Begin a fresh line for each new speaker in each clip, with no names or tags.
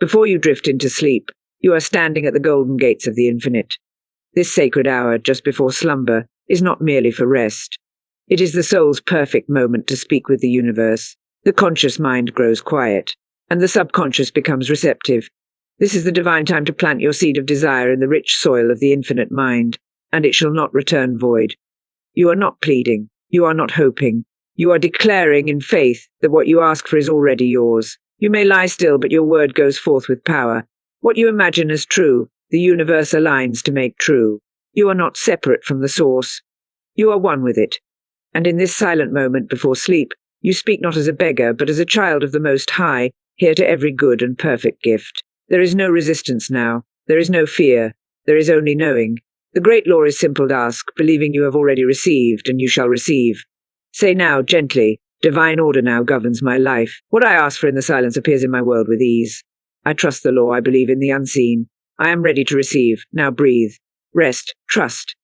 Before you drift into sleep, you are standing at the golden gates of the infinite. This sacred hour, just before slumber, is not merely for rest. It is the soul's perfect moment to speak with the universe. The conscious mind grows quiet, and the subconscious becomes receptive. This is the divine time to plant your seed of desire in the rich soil of the infinite mind, and it shall not return void. You are not pleading, you are not hoping, you are declaring in faith that what you ask for is already yours. You may lie still, but your word goes forth with power. What you imagine as true, the universe aligns to make true. You are not separate from the source. You are one with it. And in this silent moment before sleep, you speak not as a beggar, but as a child of the Most High, heir to every good and perfect gift. There is no resistance now. There is no fear. There is only knowing. The great law is simple to ask, believing you have already received, and you shall receive. Say now, gently, divine order now governs my life. What I ask for in the silence appears in my world with ease. I trust the law, I believe in the unseen. I am ready to receive. Now breathe. Rest. Trust.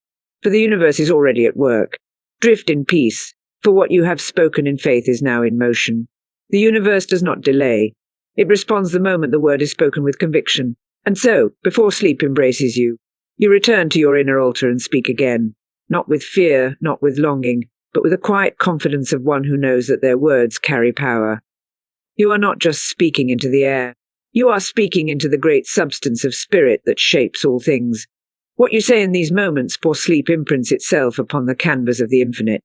For the universe is already at work. Drift in peace, for what you have spoken in faith is now in motion. The universe does not delay. It responds the moment the word is spoken with conviction. And so, before sleep embraces you, you return to your inner altar and speak again, not with fear, not with longing, but with a quiet confidence of one who knows that their words carry power. You are not just speaking into the air. You are speaking into the great substance of spirit that shapes all things. What you say in these moments before sleep imprints itself upon the canvas of the infinite.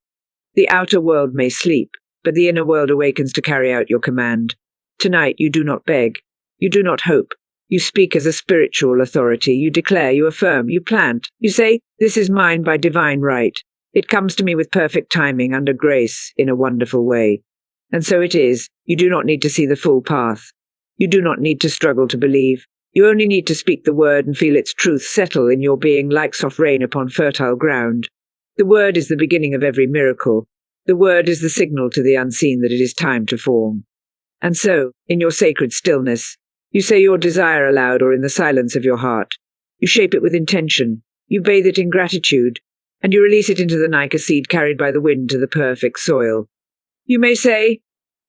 The outer world may sleep, but the inner world awakens to carry out your command. Tonight you do not beg. You do not hope. You speak as a spiritual authority. You declare, you affirm, you plant. You say, this is mine by divine right. It comes to me with perfect timing, under grace, in a wonderful way. And so it is. You do not need to see the full path. You do not need to struggle to believe. You only need to speak the word and feel its truth settle in your being like soft rain upon fertile ground. The word is the beginning of every miracle. The word is the signal to the unseen that it is time to form. And so, in your sacred stillness, you say your desire aloud or in the silence of your heart. You shape it with intention. You bathe it in gratitude. And you release it into the night, a seed carried by the wind to the perfect soil. You may say,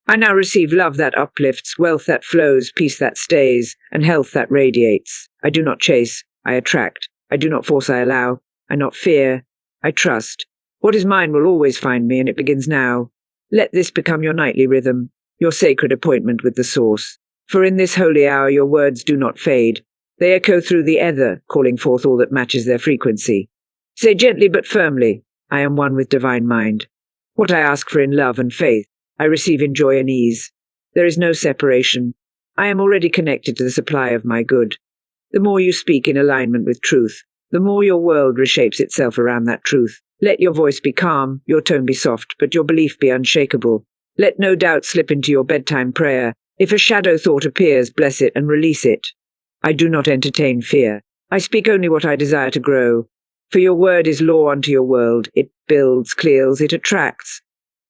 I now receive love that uplifts, wealth that flows, peace that stays, and health that radiates. I do not chase, I attract. I do not force, I allow. I not fear, I trust. What is mine will always find me, and it begins now. Let this become your nightly rhythm, your sacred appointment with the source. For in this holy hour your words do not fade. They echo through the ether, calling forth all that matches their frequency. Say gently but firmly, I am one with divine mind. What I ask for in love and faith, I receive in joy and ease. There is no separation. I am already connected to the supply of my good. The more you speak in alignment with truth, the more your world reshapes itself around that truth. Let your voice be calm, your tone be soft, but your belief be unshakable. Let no doubt slip into your bedtime prayer. If a shadow thought appears, bless it and release it. I do not entertain fear. I speak only what I desire to grow. For your word is law unto your world. It builds, clears, it attracts.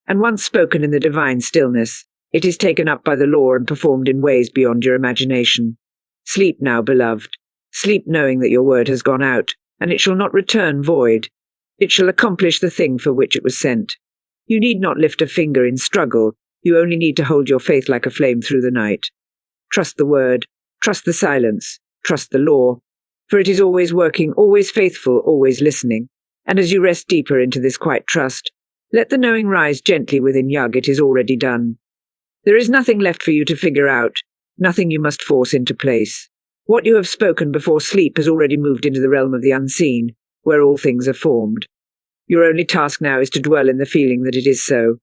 And once spoken in the divine stillness, it is taken up by the law and performed in ways beyond your imagination. Sleep now, beloved. Sleep knowing that your word has gone out, and it shall not return void. It shall accomplish the thing for which it was sent. You need not lift a finger in struggle. You only need to hold your faith like a flame through the night. Trust the word. Trust the silence. Trust the law. For it is always working, always faithful, always listening. And as you rest deeper into this quiet trust, let the knowing rise gently within you. It is already done. There is nothing left for you to figure out, nothing you must force into place. What you have spoken before sleep has already moved into the realm of the unseen, where all things are formed. Your only task now is to dwell in the feeling that it is so,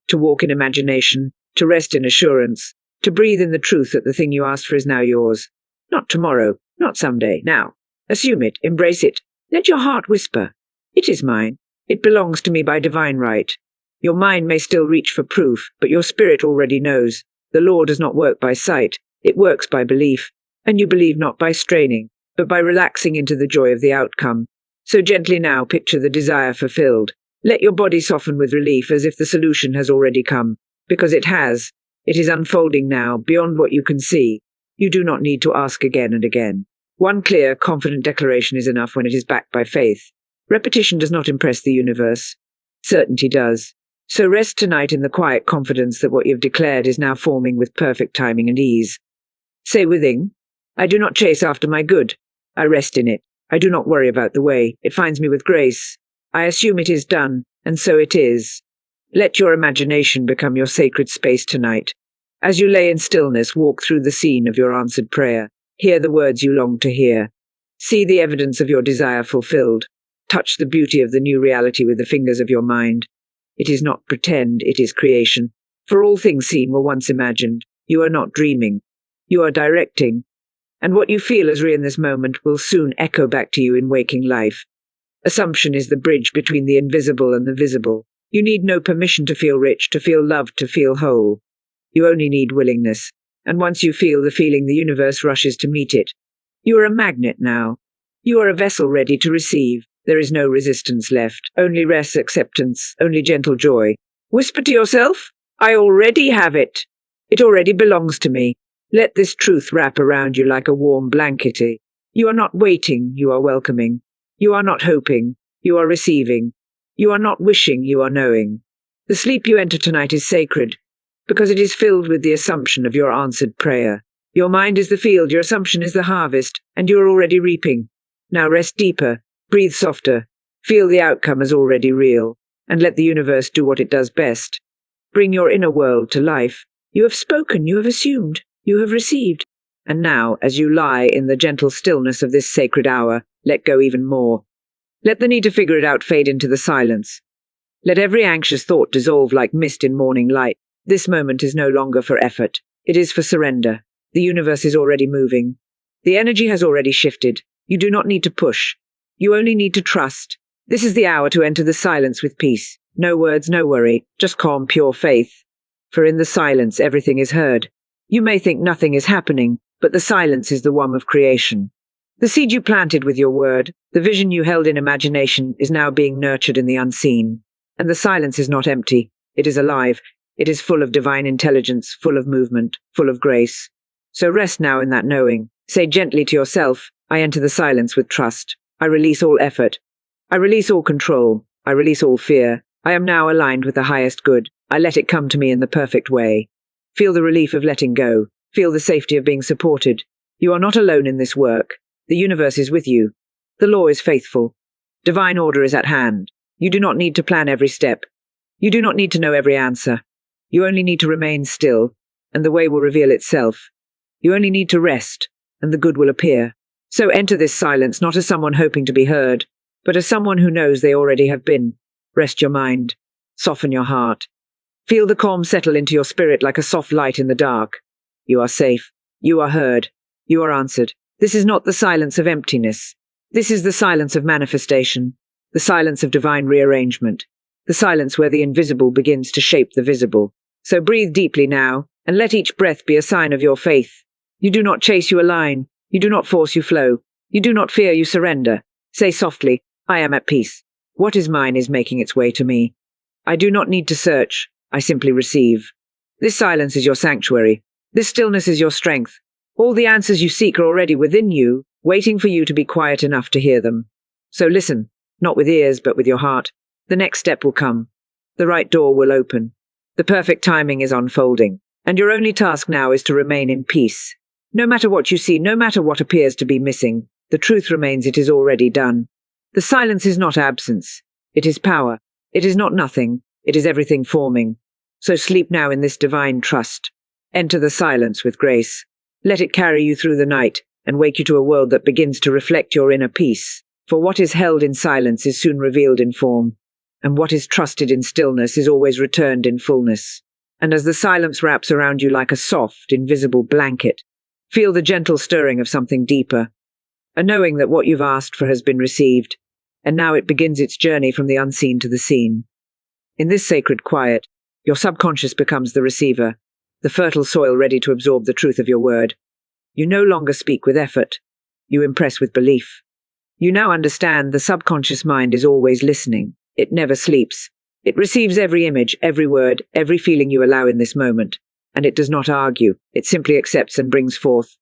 to walk in imagination, to rest in assurance, to breathe in the truth that the thing you asked for is now yours. Not tomorrow, not someday, now. Assume it, embrace it. Let your heart whisper, it is mine. It belongs to me by divine right. Your mind may still reach for proof, but your spirit already knows. The law does not work by sight, it works by belief. And you believe not by straining, but by relaxing into the joy of the outcome. So gently now picture the desire fulfilled. Let your body soften with relief as if the solution has already come. Because it has. It is unfolding now, beyond what you can see. You do not need to ask again and again. One clear, confident declaration is enough when it is backed by faith. Repetition does not impress the universe. Certainty does. So rest tonight in the quiet confidence that what you've declared is now forming with perfect timing and ease. Say within, I do not chase after my good. I rest in it. I do not worry about the way. It finds me with grace. I assume it is done, and so it is. Let your imagination become your sacred space tonight. As you lay in stillness, walk through the scene of your answered prayer. Hear the words you long to hear. See the evidence of your desire fulfilled. Touch the beauty of the new reality with the fingers of your mind. It is not pretend, it is creation. For all things seen were once imagined. You are not dreaming. You are directing. And what you feel as real in this moment will soon echo back to you in waking life. Assumption is the bridge between the invisible and the visible. You need no permission to feel rich, to feel loved, to feel whole. You only need willingness. And once you feel the feeling, the universe rushes to meet it. You are a magnet now. You are a vessel ready to receive. There is no resistance left, only rest, acceptance, only gentle joy. Whisper to yourself, I already have it. It already belongs to me. Let this truth wrap around you like a warm blanket. You are not waiting, you are welcoming. You are not hoping, you are receiving. You are not wishing, you are knowing. The sleep you enter tonight is sacred, because it is filled with the assumption of your answered prayer. Your mind is the field, your assumption is the harvest, and you are already reaping. Now rest deeper, breathe softer, feel the outcome as already real, and let the universe do what it does best. Bring your inner world to life. You have spoken, you have assumed, you have received. And now, as you lie in the gentle stillness of this sacred hour, let go even more. Let the need to figure it out fade into the silence. Let every anxious thought dissolve like mist in morning light. This moment is no longer for effort. It is for surrender. The universe is already moving. The energy has already shifted. You do not need to push. You only need to trust. This is the hour to enter the silence with peace. No words, no worry, just calm, pure faith. For in the silence everything is heard. You may think nothing is happening, but the silence is the womb of creation. The seed you planted with your word, the vision you held in imagination, is now being nurtured in the unseen. And the silence is not empty. It is alive. It is full of divine intelligence, full of movement, full of grace. So rest now in that knowing. Say gently to yourself, I enter the silence with trust. I release all effort. I release all control. I release all fear. I am now aligned with the highest good. I let it come to me in the perfect way. Feel the relief of letting go. Feel the safety of being supported. You are not alone in this work. The universe is with you. The law is faithful. Divine order is at hand. You do not need to plan every step. You do not need to know every answer. You only need to remain still, and the way will reveal itself. You only need to rest, and the good will appear. So enter this silence not as someone hoping to be heard, but as someone who knows they already have been. Rest your mind. Soften your heart. Feel the calm settle into your spirit like a soft light in the dark. You are safe. You are heard. You are answered. This is not the silence of emptiness. This is the silence of manifestation, the silence of divine rearrangement, the silence where the invisible begins to shape the visible. So breathe deeply now, and let each breath be a sign of your faith. You do not chase, you align. You do not force, you flow. You do not fear, you surrender. Say softly, I am at peace. What is mine is making its way to me. I do not need to search. I simply receive. This silence is your sanctuary. This stillness is your strength. All the answers you seek are already within you, waiting for you to be quiet enough to hear them. So listen, not with ears, but with your heart. The next step will come. The right door will open. The perfect timing is unfolding. And your only task now is to remain in peace. No matter what you see, no matter what appears to be missing, the truth remains it is already done. The silence is not absence. It is power. It is not nothing. It is everything forming. So sleep now in this divine trust. Enter the silence with grace. Let it carry you through the night and wake you to a world that begins to reflect your inner peace. For what is held in silence is soon revealed in form, and what is trusted in stillness is always returned in fullness. And as the silence wraps around you like a soft, invisible blanket, feel the gentle stirring of something deeper, a knowing that what you've asked for has been received, and now it begins its journey from the unseen to the seen. In this sacred quiet, your subconscious becomes the receiver, the fertile soil ready to absorb the truth of your word. You no longer speak with effort. You impress with belief. You now understand the subconscious mind is always listening. It never sleeps. It receives every image, every word, every feeling you allow in this moment. And it does not argue. It simply accepts and brings forth.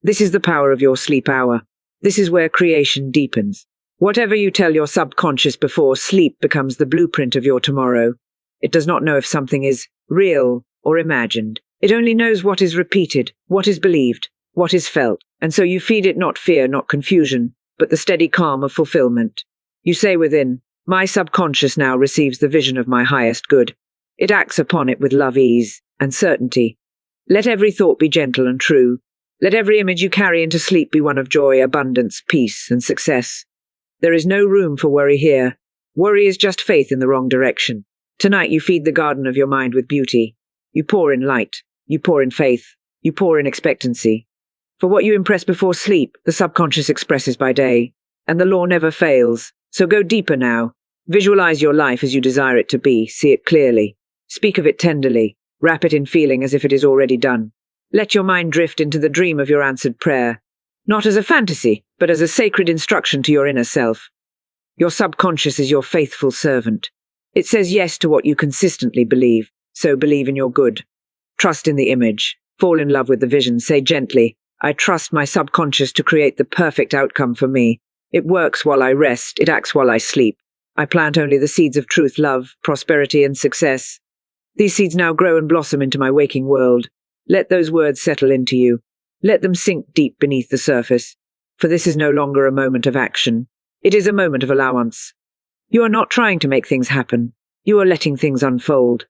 This is the power of your sleep hour. This is where creation deepens. Whatever you tell your subconscious before sleep becomes the blueprint of your tomorrow. It does not know if something is real or imagined. It only knows what is repeated, what is believed. what is felt, and so you feed it not fear, not confusion, but the steady calm of fulfillment. You say within, my subconscious now receives the vision of my highest good. It acts upon it with love, ease, and certainty. Let every thought be gentle and true. Let every image you carry into sleep be one of joy, abundance, peace, and success. There is no room for worry here. Worry is just faith in the wrong direction. Tonight you feed the garden of your mind with beauty. You pour in light. You pour in faith. You pour in expectancy. For what you impress before sleep, the subconscious expresses by day. And the law never fails. So go deeper now. Visualize your life as you desire it to be. See it clearly. Speak of it tenderly. Wrap it in feeling as if it is already done. Let your mind drift into the dream of your answered prayer. Not as a fantasy, but as a sacred instruction to your inner self. Your subconscious is your faithful servant. It says yes to what you consistently believe, so believe in your good. Trust in the image. Fall in love with the vision. Say gently, I trust my subconscious to create the perfect outcome for me. It works while I rest, it acts while I sleep. I plant only the seeds of truth, love, prosperity, and success. These seeds now grow and blossom into my waking world. Let those words settle into you. Let them sink deep beneath the surface. For this is no longer a moment of action. It is a moment of allowance. You are not trying to make things happen. You are letting things unfold.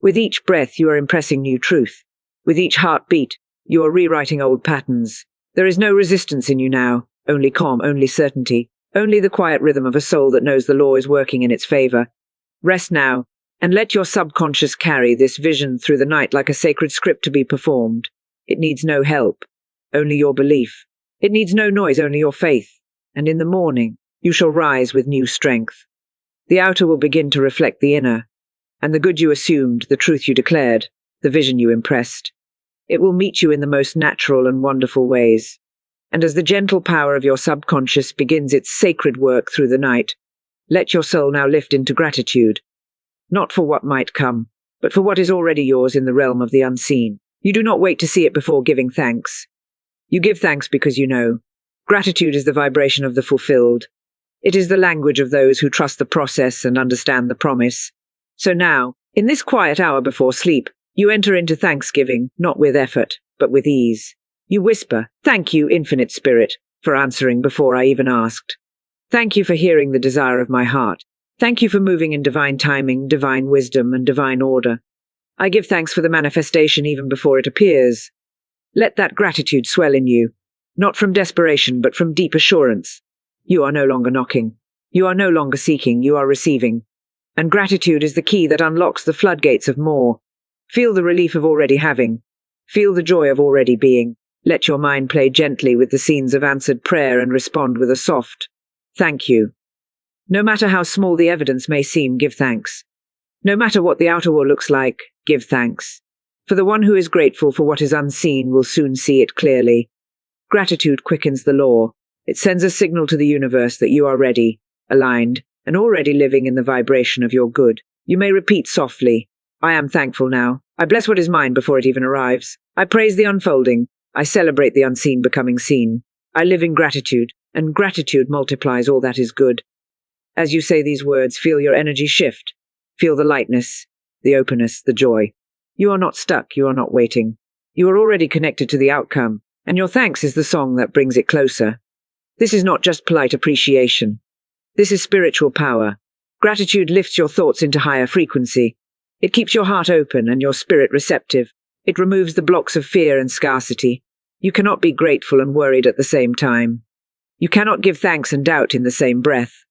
With each breath, you are impressing new truth. With each heartbeat, you are rewriting old patterns. There is no resistance in you now, only calm, only certainty, only the quiet rhythm of a soul that knows the law is working in its favor. Rest now, and let your subconscious carry this vision through the night like a sacred script to be performed. It needs no help, only your belief. It needs no noise, only your faith. And in the morning, you shall rise with new strength. The outer will begin to reflect the inner, and the good you assumed, the truth you declared, the vision you impressed. It will meet you in the most natural and wonderful ways. And as the gentle power of your subconscious begins its sacred work through the night, let your soul now lift into gratitude. Not for what might come, but for what is already yours in the realm of the unseen. You do not wait to see it before giving thanks. You give thanks because you know. Gratitude is the vibration of the fulfilled. It is the language of those who trust the process and understand the promise. So now, in this quiet hour before sleep, you enter into thanksgiving, not with effort, but with ease. You whisper, thank you, Infinite Spirit, for answering before I even asked. Thank you for hearing the desire of my heart. Thank you for moving in divine timing, divine wisdom, and divine order. I give thanks for the manifestation even before it appears. Let that gratitude swell in you, not from desperation, but from deep assurance. You are no longer knocking. You are no longer seeking, you are receiving. And gratitude is the key that unlocks the floodgates of more. Feel the relief of already having. Feel the joy of already being. Let your mind play gently with the scenes of answered prayer and respond with a soft, thank you. No matter how small the evidence may seem, give thanks. No matter what the outer world looks like, give thanks. For the one who is grateful for what is unseen will soon see it clearly. Gratitude quickens the law. It sends a signal to the universe that you are ready, aligned, and already living in the vibration of your good. You may repeat softly, I am thankful now. I bless what is mine before it even arrives. I praise the unfolding. I celebrate the unseen becoming seen. I live in gratitude, and gratitude multiplies all that is good. As you say these words, feel your energy shift. Feel the lightness, the openness, the joy. You are not stuck, you are not waiting. You are already connected to the outcome, and your thanks is the song that brings it closer. This is not just polite appreciation. This is spiritual power. Gratitude lifts your thoughts into higher frequency. It keeps your heart open and your spirit receptive. It removes the blocks of fear and scarcity. You cannot be grateful and worried at the same time. You cannot give thanks and doubt in the same breath.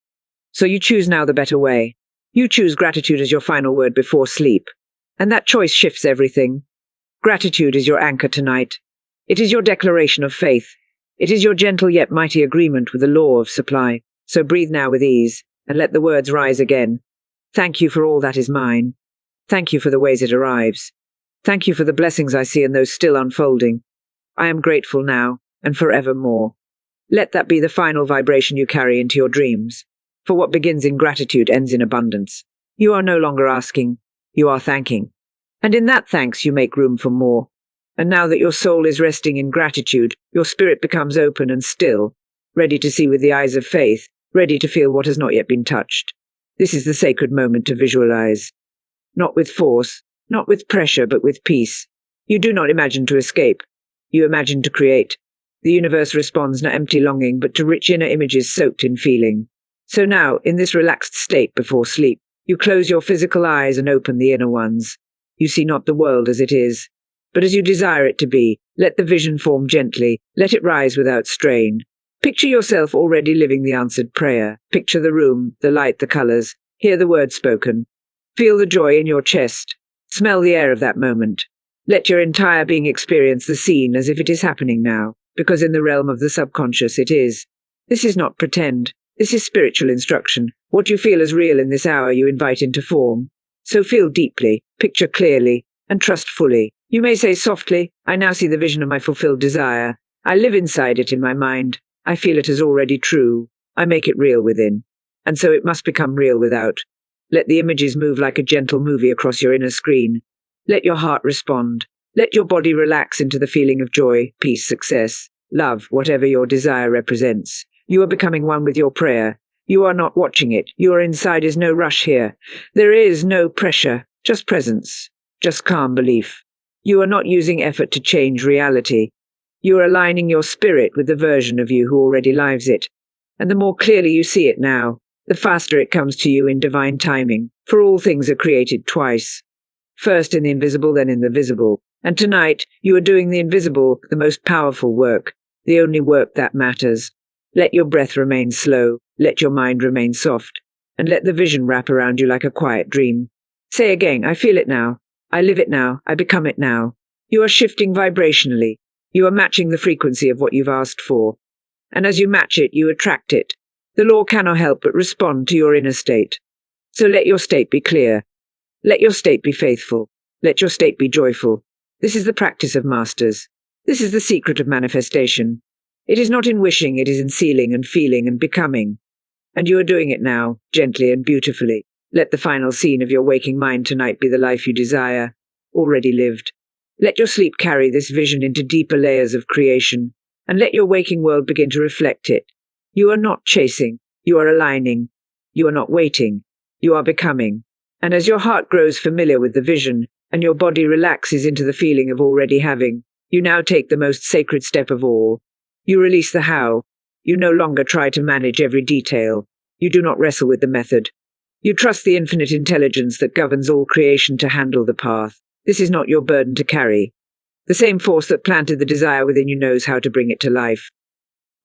So you choose now the better way. You choose gratitude as your final word before sleep. And that choice shifts everything. Gratitude is your anchor tonight. It is your declaration of faith. It is your gentle yet mighty agreement with the law of supply. So breathe now with ease, and let the words rise again. Thank you for all that is mine. Thank you for the ways it arrives. Thank you for the blessings I see and those still unfolding. I am grateful now, and forevermore. Let that be the final vibration you carry into your dreams. For what begins in gratitude ends in abundance. You are no longer asking, you are thanking. And in that thanks you make room for more. And now that your soul is resting in gratitude, your spirit becomes open and still, ready to see with the eyes of faith, ready to feel what has not yet been touched. This is the sacred moment to visualize. Not with force, not with pressure, but with peace. You do not imagine to escape. You imagine to create. The universe responds not empty longing, but to rich inner images soaked in feeling. So now, in this relaxed state before sleep, you close your physical eyes and open the inner ones. You see not the world as it is, but as you desire it to be. Let the vision form gently, let it rise without strain. Picture yourself already living the answered prayer. Picture the room, the light, the colors. Hear the words spoken. Feel the joy in your chest. Smell the air of that moment. Let your entire being experience the scene as if it is happening now, because in the realm of the subconscious it is. This is not pretend. This is spiritual instruction. What you feel as real in this hour you invite into form. So feel deeply, picture clearly, and trust fully. You may say softly, I now see the vision of my fulfilled desire. I live inside it in my mind. I feel it as already true. I make it real within. And so it must become real without. Let the images move like a gentle movie across your inner screen. Let your heart respond. Let your body relax into the feeling of joy, peace, success, love, whatever your desire represents. You are becoming one with your prayer. You are not watching it. You are inside. Is no rush here. There is no pressure, just presence, just calm belief. You are not using effort to change reality. You are aligning your spirit with the version of you who already lives it. And the more clearly you see it now, the faster it comes to you in divine timing, for all things are created twice. First in the invisible, then in the visible. And tonight, you are doing the invisible, the most powerful work, the only work that matters. Let your breath remain slow, let your mind remain soft, and let the vision wrap around you like a quiet dream. Say again, I feel it now. I live it now. I become it now. You are shifting vibrationally. You are matching the frequency of what you've asked for. And as you match it, you attract it. The law cannot help but respond to your inner state. So let your state be clear. Let your state be faithful. Let your state be joyful. This is the practice of masters. This is the secret of manifestation. It is not in wishing, it is in sealing and feeling and becoming. And you are doing it now, gently and beautifully. Let the final scene of your waking mind tonight be the life you desire, already lived. Let your sleep carry this vision into deeper layers of creation, and let your waking world begin to reflect it. You are not chasing, you are aligning. You are not waiting, you are becoming. And as your heart grows familiar with the vision, and your body relaxes into the feeling of already having, you now take the most sacred step of all. You release the how. You no longer try to manage every detail. You do not wrestle with the method. You trust the infinite intelligence that governs all creation to handle the path. This is not your burden to carry. The same force that planted the desire within you knows how to bring it to life.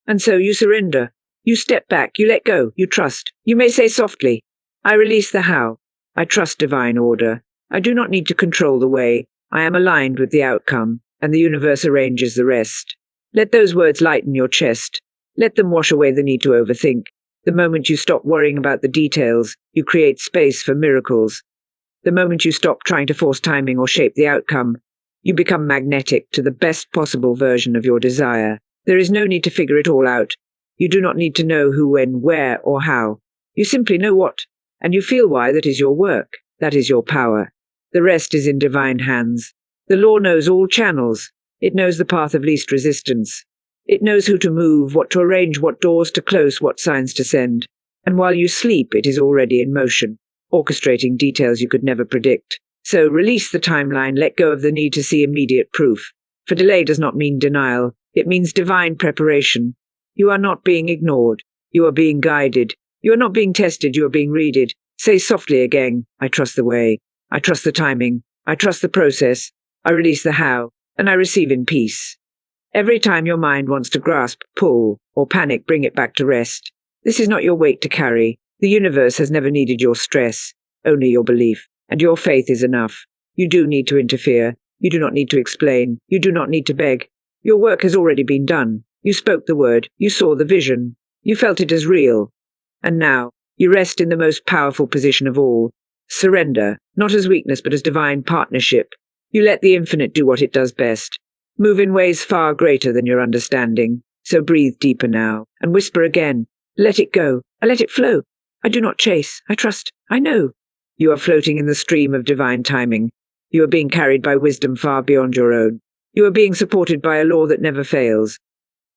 And so you surrender. You step back, you let go, you trust. You may say softly, I release the how. I trust divine order. I do not need to control the way. I am aligned with the outcome, and the universe arranges the rest. Let those words lighten your chest. Let them wash away the need to overthink. The moment you stop worrying about the details, you create space for miracles. The moment you stop trying to force timing or shape the outcome, you become magnetic to the best possible version of your desire. There is no need to figure it all out. You do not need to know who, when, where, or how. You simply know what, and you feel why. That is your work. That is your power. The rest is in divine hands. The law knows all channels. It knows the path of least resistance. It knows who to move, what to arrange, what doors to close, what signs to send. And while you sleep, it is already in motion, orchestrating details you could never predict. So release the timeline, let go of the need to see immediate proof. For delay does not mean denial, it means divine preparation. You are not being ignored. You are being guided. You are not being tested, you are being readed. Say softly again, I trust the way. I trust the timing. I trust the process. I release the how, and I receive in peace. Every time your mind wants to grasp, pull, or panic, bring it back to rest. This is not your weight to carry. The universe has never needed your stress, only your belief. And your faith is enough. You do need to interfere. You do not need to explain. You do not need to beg. Your work has already been done. You spoke the word. You saw the vision. You felt it as real. And now, you rest in the most powerful position of all. Surrender, not as weakness but as divine partnership. You let the infinite do what it does best. Move in ways far greater than your understanding. So breathe deeper now, and whisper again. Let it go. I let it flow. I do not chase. I trust. I know. You are floating in the stream of divine timing. You are being carried by wisdom far beyond your own. You are being supported by a law that never fails.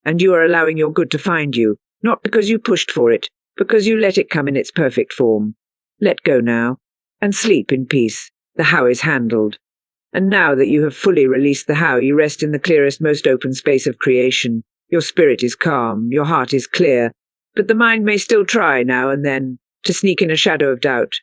And you are allowing your good to find you, not because you pushed for it, because you let it come in its perfect form. Let go now, and sleep in peace. The how is handled. And now that you have fully released the how, you rest in the clearest, most open space of creation. Your spirit is calm, your heart is clear, but the mind may still try now and then to sneak in a shadow of doubt.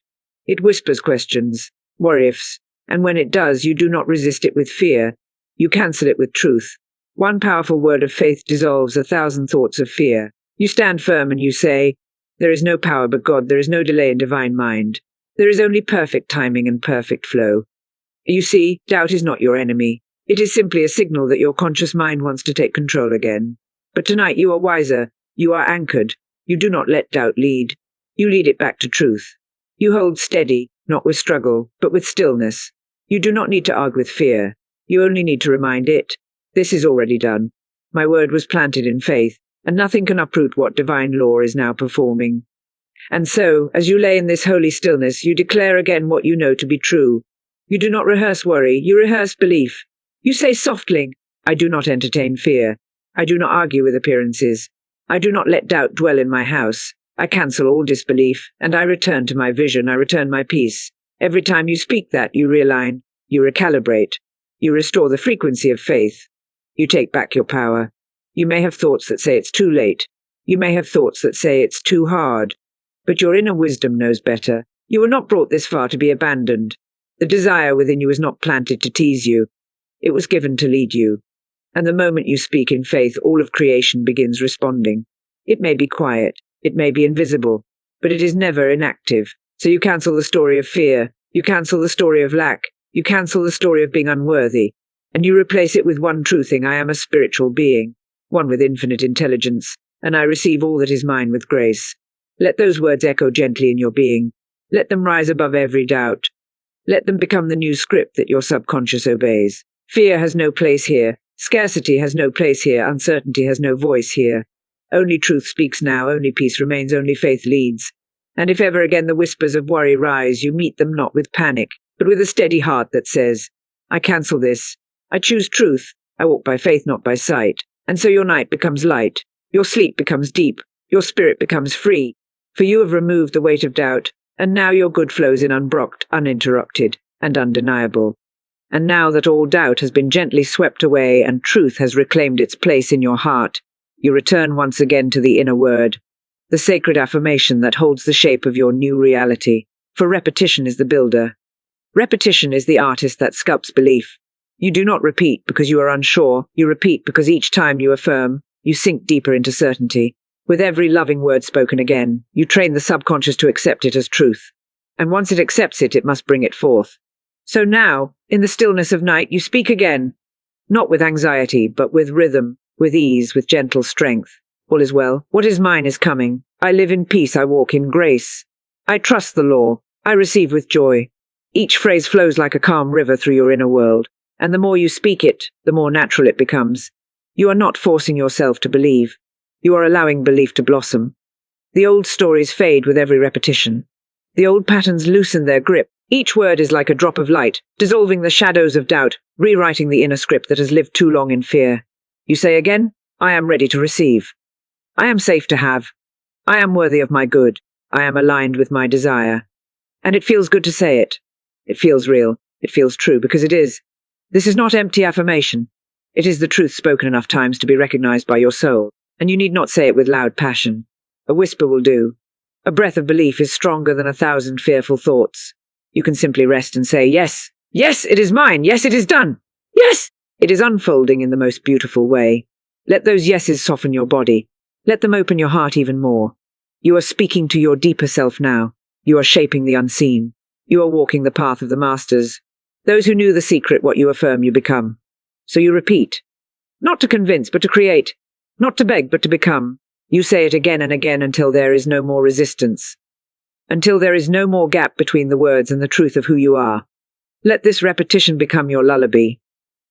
It whispers questions, what-ifs, and when it does, you do not resist it with fear. You cancel it with truth. One powerful word of faith dissolves 1,000 thoughts of fear. You stand firm and you say, "There is no power but God, there is no delay in divine mind. There is only perfect timing and perfect flow." You see, doubt is not your enemy. It is simply a signal that your conscious mind wants to take control again. But tonight you are wiser. You are anchored. You do not let doubt lead. You lead it back to truth. You hold steady, not with struggle, but with stillness. You do not need to argue with fear. You only need to remind it, "This is already done. My word was planted in faith, and nothing can uproot what divine law is now performing." And so, as you lay in this holy stillness, you declare again what you know to be true. You do not rehearse worry, you rehearse belief. You say softly, "I do not entertain fear. I do not argue with appearances. I do not let doubt dwell in my house. I cancel all disbelief, and I return to my vision, I return my peace." Every time you speak that, you realign, you recalibrate, you restore the frequency of faith. You take back your power. You may have thoughts that say it's too late. You may have thoughts that say it's too hard. But your inner wisdom knows better. You were not brought this far to be abandoned. The desire within you was not planted to tease you. It was given to lead you. And the moment you speak in faith, all of creation begins responding. It may be quiet, it may be invisible, but it is never inactive. So you cancel the story of fear, you cancel the story of lack, you cancel the story of being unworthy, and you replace it with one true thing: I am a spiritual being, one with infinite intelligence, and I receive all that is mine with grace. Let those words echo gently in your being. Let them rise above every doubt. Let them become the new script that your subconscious obeys. Fear has no place here. Scarcity has no place here. Uncertainty has no voice here. Only truth speaks now. Only peace remains. Only faith leads. And if ever again the whispers of worry rise, you meet them not with panic, but with a steady heart that says, "I cancel this. I choose truth. I walk by faith, not by sight." And so your night becomes light. Your sleep becomes deep. Your spirit becomes free. For you have removed the weight of doubt. And now your good flows in unblocked, uninterrupted, and undeniable. And now that all doubt has been gently swept away and truth has reclaimed its place in your heart, you return once again to the inner word, the sacred affirmation that holds the shape of your new reality. For repetition is the builder. Repetition is the artist that sculpts belief. You do not repeat because you are unsure. You repeat because each time you affirm, you sink deeper into certainty. With every loving word spoken again, you train the subconscious to accept it as truth. And once it accepts it, it must bring it forth. So now, in the stillness of night, you speak again, not with anxiety, but with rhythm, with ease, with gentle strength. All is well. What is mine is coming. I live in peace. I walk in grace. I trust the law. I receive with joy. Each phrase flows like a calm river through your inner world, and the more you speak it, the more natural it becomes. You are not forcing yourself to believe. You are allowing belief to blossom. The old stories fade with every repetition. The old patterns loosen their grip. Each word is like a drop of light, dissolving the shadows of doubt, rewriting the inner script that has lived too long in fear. You say again, "I am ready to receive. I am safe to have. I am worthy of my good. I am aligned with my desire." And it feels good to say it. It feels real. It feels true, because it is. This is not empty affirmation. It is the truth spoken enough times to be recognized by your soul. And you need not say it with loud passion. A whisper will do. A breath of belief is stronger than 1,000 fearful thoughts. You can simply rest and say, "Yes, yes, it is mine. Yes, it is done. Yes, it is unfolding in the most beautiful way." Let those yeses soften your body. Let them open your heart even more. You are speaking to your deeper self now. You are shaping the unseen. You are walking the path of the masters. Those who knew the secret, what you affirm, you become. So you repeat. Not to convince, but to create. Not to beg, but to become. You say it again and again until there is no more resistance. Until there is no more gap between the words and the truth of who you are. Let this repetition become your lullaby.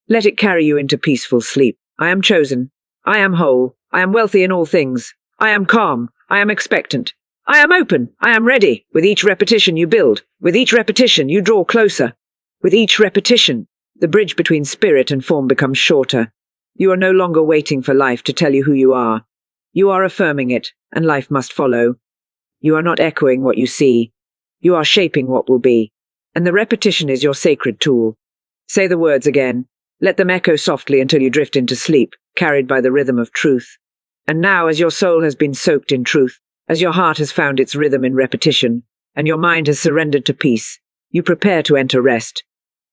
Let it carry you into peaceful sleep. I am chosen. I am whole. I am wealthy in all things. I am calm. I am expectant. I am open. I am ready. With each repetition you build. With each repetition you draw closer. With each repetition, the bridge between spirit and form becomes shorter. You are no longer waiting for life to tell you who you are. You are affirming it, and life must follow. You are not echoing what you see. You are shaping what will be. And the repetition is your sacred tool. Say the words again. Let them echo softly until you drift into sleep, carried by the rhythm of truth. And now, as your soul has been soaked in truth, as your heart has found its rhythm in repetition, and your mind has surrendered to peace, you prepare to enter rest.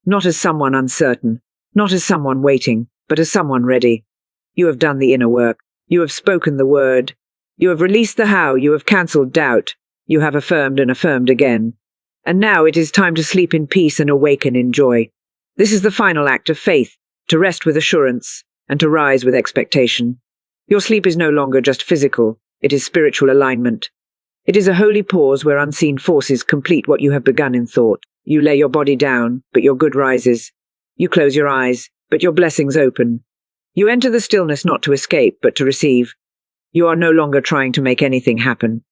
Not as someone uncertain, not as someone waiting, but as someone ready. You have done the inner work. You have spoken the word. You have released the how. You have cancelled doubt. You have affirmed and affirmed again. And now it is time to sleep in peace and awaken in joy. This is the final act of faith, to rest with assurance, and to rise with expectation. Your sleep is no longer just physical, it is spiritual alignment. It is a holy pause where unseen forces complete what you have begun in thought. You lay your body down, but your good rises. You close your eyes, but your blessings open. You enter the stillness not to escape, but to receive. You are no longer trying to make anything happen.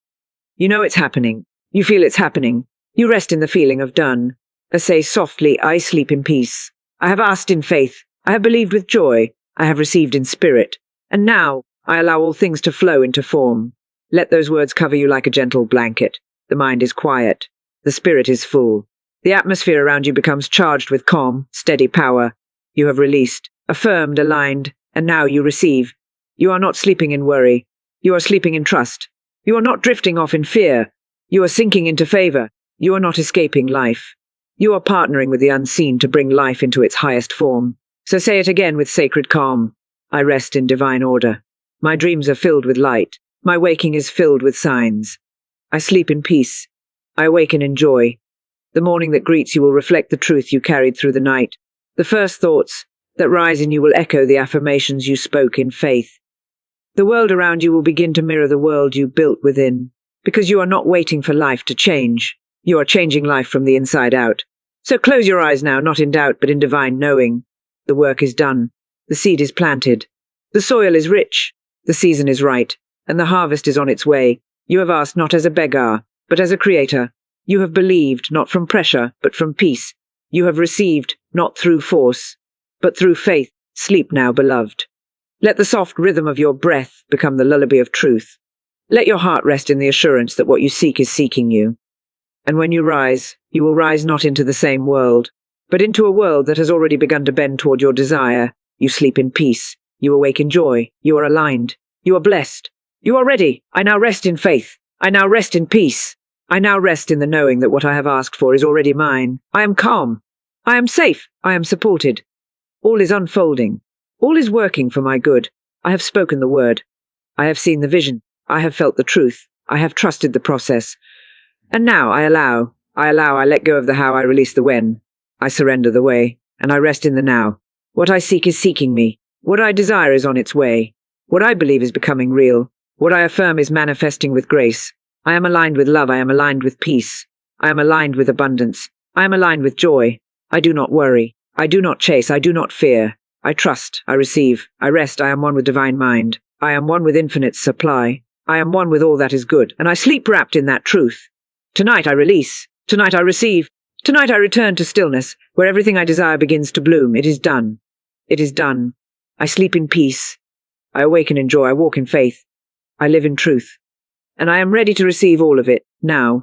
You know it's happening. You feel it's happening. You rest in the feeling of done. Say softly, I sleep in peace. I have asked in faith. I have believed with joy. I have received in spirit. And now, I allow all things to flow into form. Let those words cover you like a gentle blanket. The mind is quiet. The spirit is full. The atmosphere around you becomes charged with calm, steady power. You have released, affirmed, aligned, and now you receive. You are not sleeping in worry. You are sleeping in trust. You are not drifting off in fear. You are sinking into favor. You are not escaping life. You are partnering with the unseen to bring life into its highest form. So say it again with sacred calm. I rest in divine order. My dreams are filled with light. My waking is filled with signs. I sleep in peace. I awaken in joy. The morning that greets you will reflect the truth you carried through the night. The first thoughts that rise in you will echo the affirmations you spoke in faith. The world around you will begin to mirror the world you built within, because you are not waiting for life to change. You are changing life from the inside out. So close your eyes now, not in doubt, but in divine knowing. The work is done. The seed is planted. The soil is rich. The season is right. And the harvest is on its way. You have asked not as a beggar, but as a creator. You have believed, not from pressure, but from peace. You have received, not through force, but through faith. Sleep now, beloved. Let the soft rhythm of your breath become the lullaby of truth. Let your heart rest in the assurance that what you seek is seeking you. And when you will rise not into the same world, but into a world that has already begun to bend toward your desire. You sleep in peace. You awake in joy. You are aligned. You are blessed. You are ready. I now rest in faith. I now rest in peace. I now rest in the knowing that what I have asked for is already mine. I am calm. I am safe. I am supported. All is unfolding. All is working for my good. I have spoken the word. I have seen the vision. I have felt the truth. I have trusted the process. And now I let go of the how, I release the when. I surrender the way, and I rest in the now. What I seek is seeking me. What I desire is on its way. What I believe is becoming real. What I affirm is manifesting with grace. I am aligned with love. I am aligned with peace. I am aligned with abundance. I am aligned with joy. I do not worry. I do not chase. I do not fear. I trust. I receive. I rest. I am one with divine mind. I am one with infinite supply. I am one with all that is good, and I sleep wrapped in that truth. Tonight I release. Tonight I receive. Tonight I return to stillness, where everything I desire begins to bloom. It is done. It is done. I sleep in peace. I awaken in joy. I walk in faith. I live in truth. And I am ready to receive all of it, now.